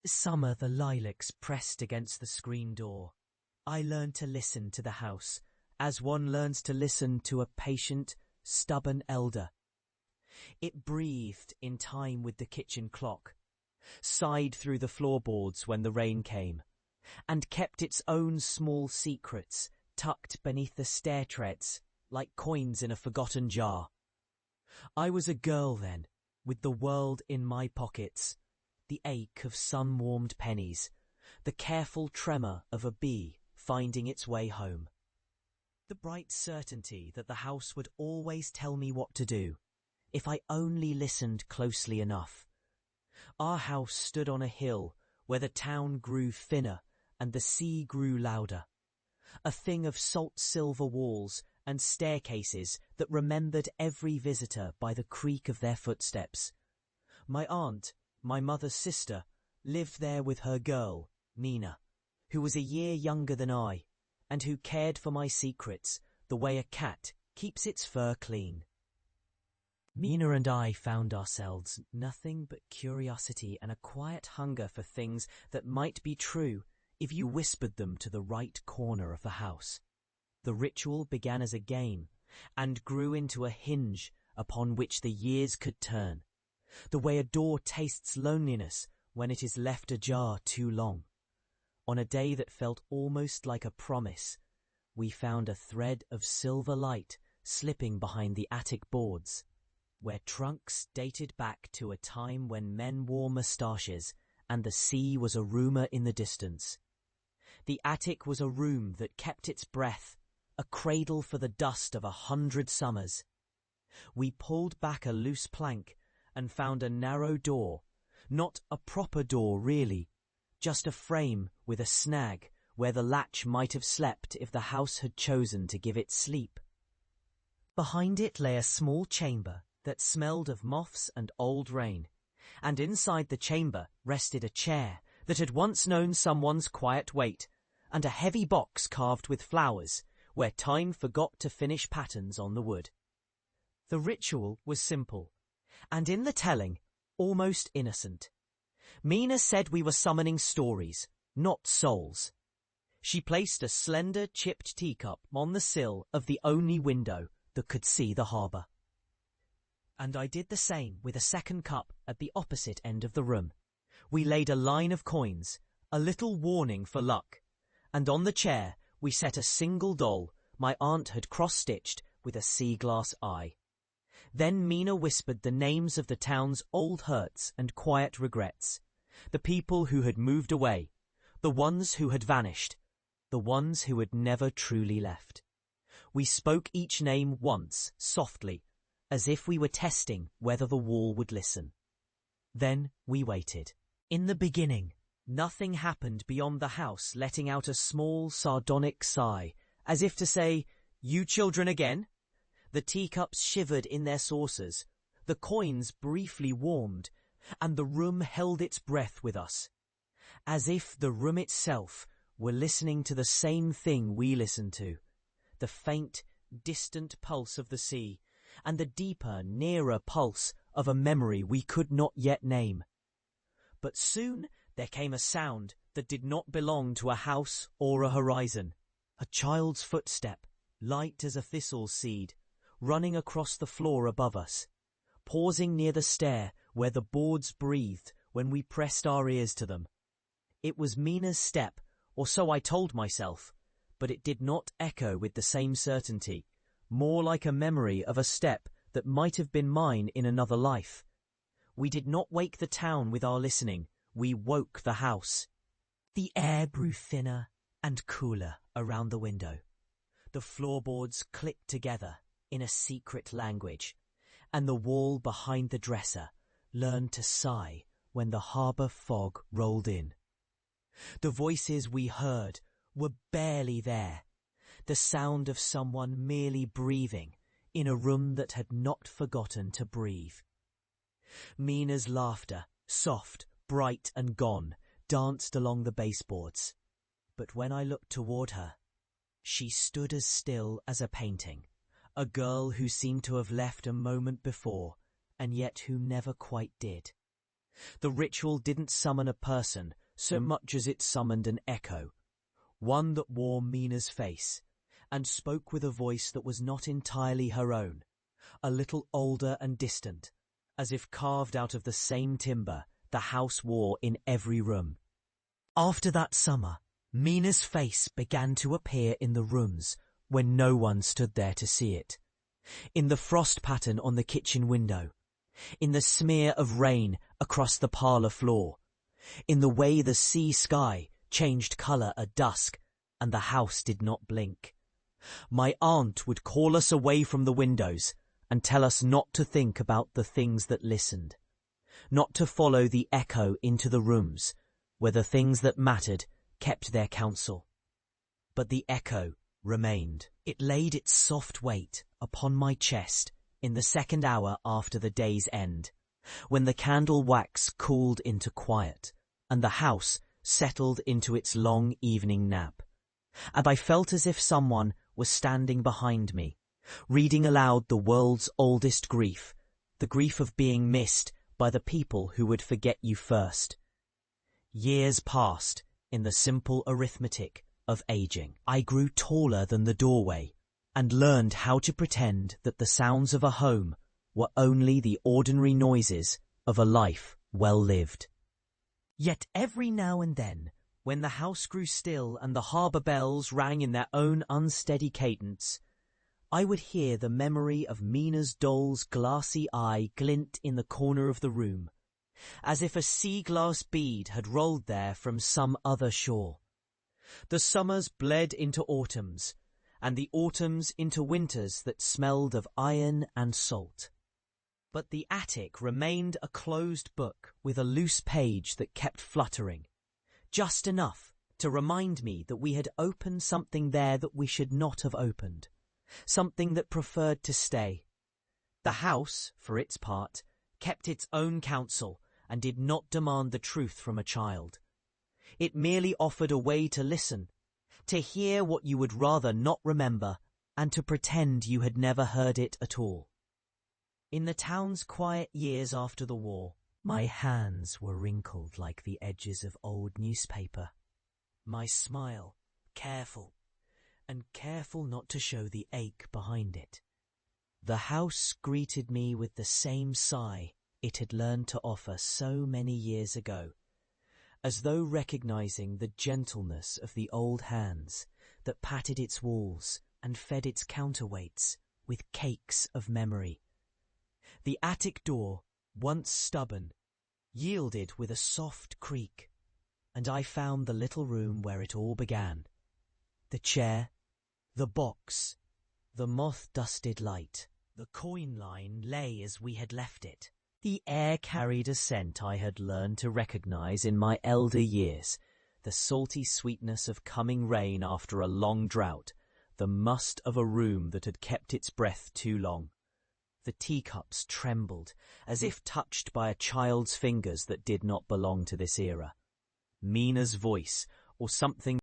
Summer the lilacs pressed against the screen door. I learned to listen to the house, as one learns to listen to a patient, stubborn elder. It breathed in time with the kitchen clock, sighed through the floorboards when the rain came, and kept its own small secrets tucked beneath the stair treads like coins in a forgotten jar. I was a girl then, with the world in my pockets, the ache of sun-warmed pennies, the careful tremor of a bee finding its way home. The bright certainty that the house would always tell me what to do, if I only listened closely enough. Our house stood on a hill where the town grew thinner and the sea grew louder, a thing of salt-silver walls and staircases that remembered every visitor by the creak of their footsteps. My aunt, my mother's sister, lived there with her girl, Mina, who was a year younger than I, and who cared for my secrets the way a cat keeps its fur clean. Mina and I found ourselves nothing but curiosity and a quiet hunger for things that might be true if you whispered them to the right corner of the house. The ritual began as a game and grew into a hinge upon which the years could turn, the way a door tastes loneliness when it is left ajar too long. On a day that felt almost like a promise, we found a thread of silver light slipping behind the attic boards, where trunks dated back to a time when men wore moustaches and the sea was a rumour in the distance. The attic was a room that kept its breath, a cradle for the dust of 100 summers. We pulled back a loose plank and found a narrow door, not a proper door really, just a frame with a snag where the latch might have slept if the house had chosen to give it sleep. Behind it lay a small chamber that smelled of moths and old rain, and inside the chamber rested a chair that had once known someone's quiet weight, and a heavy box carved with flowers where time forgot to finish patterns on the wood. The ritual was simple, and in the telling, almost innocent. Mina said we were summoning stories, not souls. She placed a slender, chipped teacup on the sill of the only window that could see the harbour. And I did the same with a second cup at the opposite end of the room. We laid a line of coins, a little warning for luck, and on the chair we set a single doll my aunt had cross-stitched with a sea glass eye. Then Mina whispered the names of the town's old hurts and quiet regrets, the people who had moved away, the ones who had vanished, the ones who had never truly left. We spoke each name once, softly, as if we were testing whether the wall would listen. Then we waited. In the beginning, nothing happened beyond the house letting out a small, sardonic sigh, as if to say, "You children again?" The teacups shivered in their saucers, the coins briefly warmed, and the room held its breath with us, as if the room itself were listening to the same thing we listened to, the faint, distant pulse of the sea, and the deeper, nearer pulse of a memory we could not yet name. But soon there came a sound that did not belong to a house or a horizon, a child's footstep, light as a thistle seed, running across the floor above us, pausing near the stair where the boards breathed when we pressed our ears to them. It was Mina's step, or so I told myself, but it did not echo with the same certainty, more like a memory of a step that might have been mine in another life. We did not wake the town with our listening, we woke the house. The air grew thinner and cooler around the window. The floorboards clicked together in a secret language, and the wall behind the dresser learned to sigh when the harbour fog rolled in. The voices we heard were barely there, the sound of someone merely breathing in a room that had not forgotten to breathe. Mina's laughter, soft, bright and gone, danced along the baseboards, but when I looked toward her, she stood as still as a painting, a girl who seemed to have left a moment before, and yet who never quite did. The ritual didn't summon a person so much as it summoned an echo, one that wore Mina's face, and spoke with a voice that was not entirely her own, a little older and distant, as if carved out of the same timber the house wore in every room. After that summer, Mina's face began to appear in the rooms when no one stood there to see it, in the frost pattern on the kitchen window, in the smear of rain across the parlour floor, in the way the sea sky changed colour at dusk and the house did not blink. My aunt would call us away from the windows and tell us not to think about the things that listened, not to follow the echo into the rooms where the things that mattered kept their counsel. But the echo remained. It laid its soft weight upon my chest in the second hour after the day's end, when the candle wax cooled into quiet and the house settled into its long evening nap, and I felt as if someone was standing behind me, reading aloud the world's oldest grief, the grief of being missed by the people who would forget you first. Years passed in the simple arithmetic of aging. I grew taller than the doorway and learned how to pretend that the sounds of a home were only the ordinary noises of a life well lived. Yet every now and then, when the house grew still and the harbour bells rang in their own unsteady cadence, I would hear the memory of Mina's doll's glassy eye glint in the corner of the room, as if a sea-glass bead had rolled there from some other shore. The summers bled into autumns, and the autumns into winters that smelled of iron and salt. But the attic remained a closed book with a loose page that kept fluttering, just enough to remind me that we had opened something there that we should not have opened, something that preferred to stay. The house, for its part, kept its own counsel and did not demand the truth from a child. It merely offered a way to listen, to hear what you would rather not remember, and to pretend you had never heard it at all. In the town's quiet years after the war, my hands were wrinkled like the edges of old newspaper, my smile careful, and careful not to show the ache behind it. The house greeted me with the same sigh it had learned to offer so many years ago, as though recognizing the gentleness of the old hands that patted its walls and fed its counterweights with cakes of memory. The attic door, once stubborn, yielded with a soft creak, and I found the little room where it all began. The chair, the box, the moth-dusted light, the coin line lay as we had left it. The air carried a scent I had learned to recognize in my elder years, the salty sweetness of coming rain after a long drought, the must of a room that had kept its breath too long. The teacups trembled, as if touched by a child's fingers that did not belong to this era. Mina's voice, or something